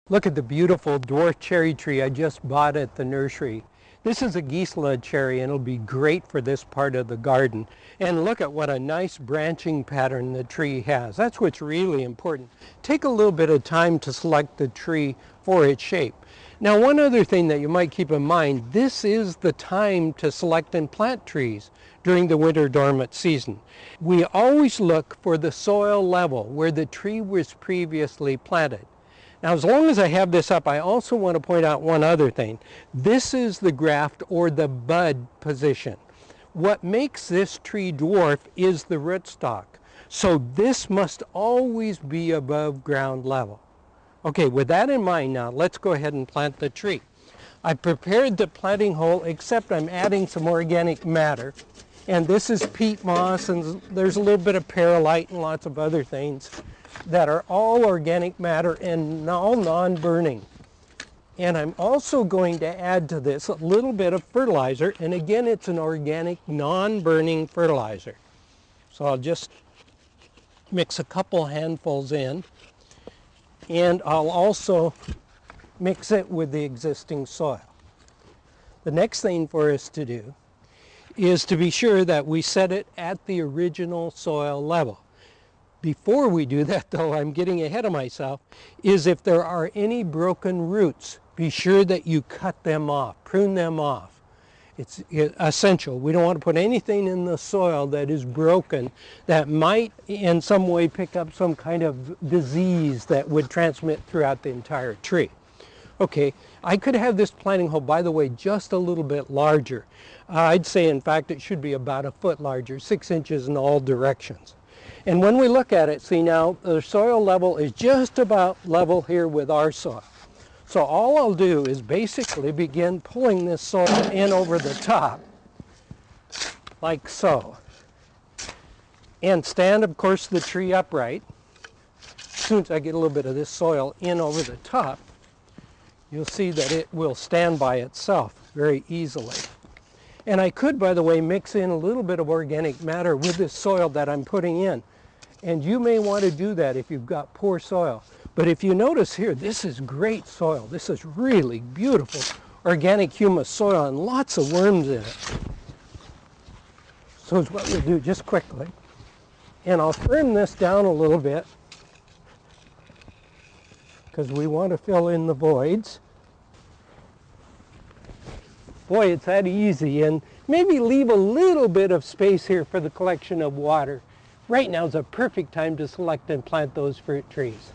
Look at the beautiful dwarf cherry tree I just bought at the nursery. This is a Gisela cherry and it'll be great for this part of the garden. And look at what a nice branching pattern the tree has. That's what's really important. Take a little bit of time to select the tree for its shape. Now, one other thing that you might keep in mind, this is the time to select and plant trees during the winter dormant season. We always look for the soil level where the tree was previously planted. Now, as long as I have this up, I also want to point out one other thing. This is the graft or the bud position. What makes this tree dwarf is the rootstock. So this must always be above ground level. Okay, with that in mind now, let's go ahead and plant the tree. I prepared the planting hole, except I'm adding some organic matter. And this is peat moss, and there's a little bit of perlite and lots of other things that are all organic matter and all non-burning. And I'm also going to add to this a little bit of fertilizer, and again it's an organic non-burning fertilizer. So I'll just mix a couple handfuls in, and I'll also mix it with the existing soil. The next thing for us to do is to be sure that we set it at the original soil level. Before we do that, though, I'm getting ahead of myself, is if there are any broken roots, be sure that you cut them off, prune them off. It's essential. We don't want to put anything in the soil that is broken that might in some way pick up some kind of disease that would transmit throughout the entire tree. Okay, I could have this planting hole, by the way, just a little bit larger. I'd say, in fact, it should be about a foot larger, 6 inches in all directions. And when we look at it, see now, the soil level is just about level here with our soil. So all I'll do is basically begin pulling this soil in over the top, like so. And stand, of course, the tree upright. As soon as I get a little bit of this soil in over the top, you'll see that it will stand by itself very easily. And I could, by the way, mix in a little bit of organic matter with this soil that I'm putting in. And you may want to do that if you've got poor soil. But if you notice here, this is great soil. This is really beautiful organic humus soil and lots of worms in it. So it's what we'll do just quickly. And I'll trim this down a little bit because we want to fill in the voids. Boy, it's that easy. And maybe leave a little bit of space here for the collection of water. Right now is a perfect time to select and plant those fruit trees.